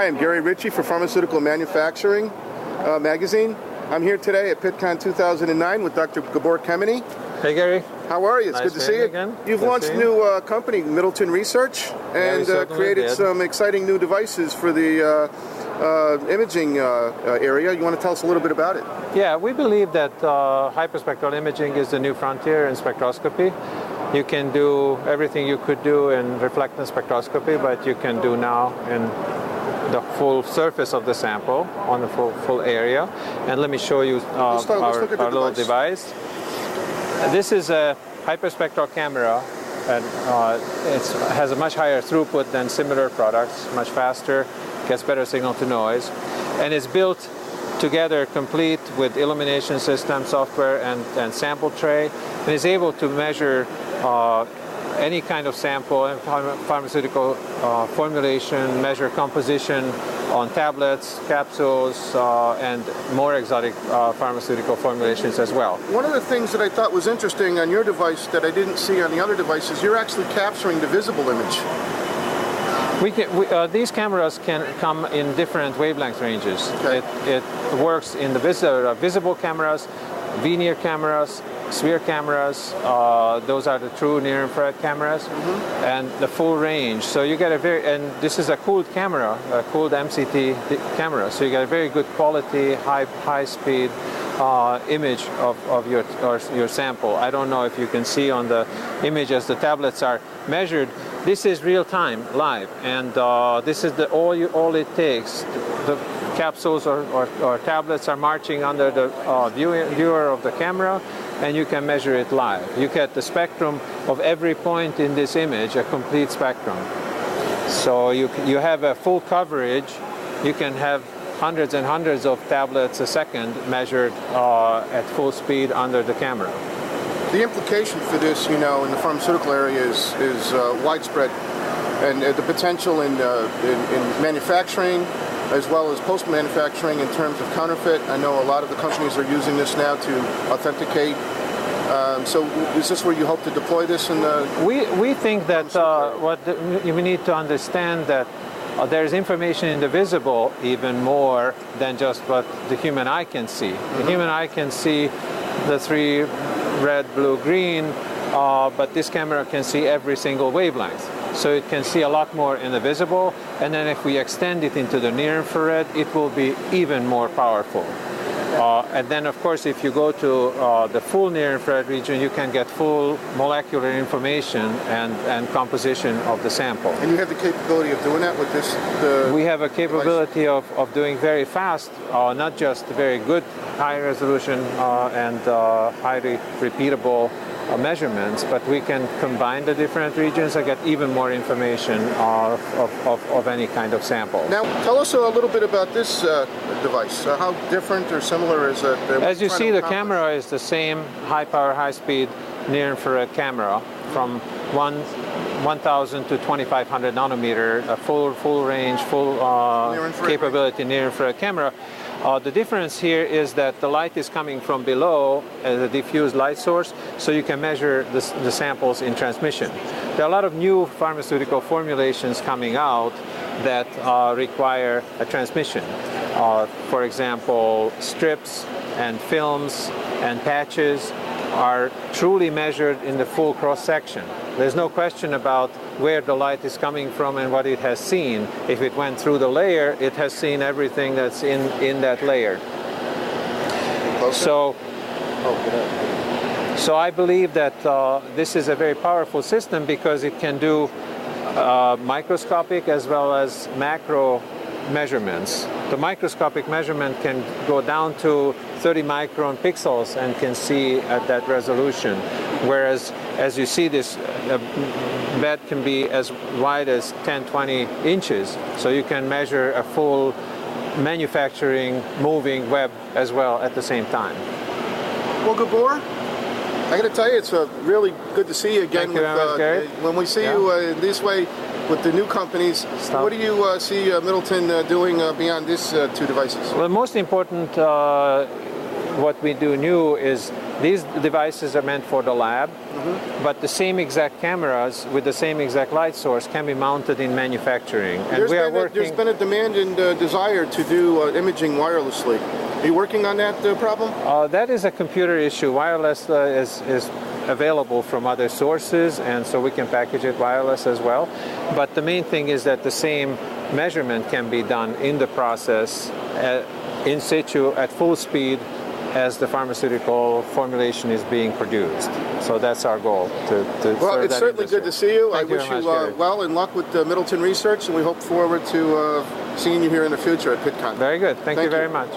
I'm Gary Ritchie for Pharmaceutical Manufacturing magazine. I'm here today at Pittcon 2009 with Dr. Gabor Kemeny. Hey Gary. How are you? It's nice good to see you again. You've launched a new company, Middleton Research, and created some exciting new devices for the imaging area. You want to tell us a little bit about it? Yeah, we believe that hyperspectral imaging is the new frontier in spectroscopy. You can do everything you could do in reflectance spectroscopy, but you can do now in the full surface of the sample on the full area. And let me show you our little device. This is a hyperspectral camera, and it has a much higher throughput than similar products, much faster, gets better signal to noise, and it's built together complete with illumination system, software, and sample tray, and is able to measure any kind of sample and pharmaceutical formulation, measure composition on tablets, capsules, and more exotic pharmaceutical formulations as well. One of the things that I thought was interesting on your device that I didn't see on the other devices, you're actually capturing the visible image. These cameras can come in different wavelength ranges. Okay. It works in the visible cameras, veneer cameras, sphere cameras. Those are the true near-infrared cameras, and the full range. So you get and this is a cooled camera, a cooled MCT camera. So you get a very good quality, high speed image of your sample. I don't know if you can see on the image as the tablets are measured. This is real time, live, and this is all it takes. The capsules or tablets are marching under the viewer of the camera, and you can measure it live. You get the spectrum of every point in this image, a complete spectrum. So you have a full coverage. You can have hundreds and hundreds of tablets a second measured at full speed under the camera. The implication for this, in the pharmaceutical area is widespread, and the potential in manufacturing as well as post-manufacturing in terms of counterfeit. I know a lot of the companies are using this now to authenticate. So is this where you hope to deploy this in the... We think that you need to understand that there's information in the visible even more than just what the human eye can see. The human eye can see the three red, blue, green, but this camera can see every single wavelength. So it can see a lot more in the visible, and then if we extend it into the near-infrared, it will be even more powerful. And then, of course, if you go to the full near-infrared region, you can get full molecular information and composition of the sample. And you have the capability of doing that with this? We have a capability of doing very fast, not just very good high-resolution and highly repeatable measurements, but we can combine the different regions and get even more information of any kind of sample. Now, tell us a little bit about this device. How different or similar is it? As you see, the camera is the same high-power, high-speed near-infrared camera from 1,000 to 2,500 nanometer, a full range, full capability near-infrared camera. The difference here is that the light is coming from below as a diffused light source, so you can measure the samples in transmission. There are a lot of new pharmaceutical formulations coming out that require a transmission. For example, strips and films and patches are truly measured in the full cross-section. There's no question about where the light is coming from and what it has seen. If it went through the layer, it has seen everything that's in that layer. So I believe that this is a very powerful system because it can do microscopic as well as macro measurements. The microscopic measurement can go down to 30 micron pixels and can see at that resolution, whereas as you see, this bed can be as wide as 10-20 inches, so you can measure a full manufacturing moving web as well at the same time. Well, Gabor, I got to tell you, it's really good to see you again. Thank you very much, Gary. When we see you in this way with the new companies, what do you see Middleton doing beyond these two devices? Well, most important, what we do new is These devices are meant for the lab, but the same exact cameras with the same exact light source can be mounted in manufacturing. And there's been a demand and desire to do imaging wirelessly. Are you working on that problem? That is a computer issue. Wireless is available from other sources, and so we can package it wireless as well. But the main thing is that the same measurement can be done in the process in situ at full speed as the pharmaceutical formulation is being produced. So that's our goal. Well, it's certainly good to see you. I wish you well and luck with Middleton research, and we hope forward to seeing you here in the future at Pittcon. Very good. Thank you very much.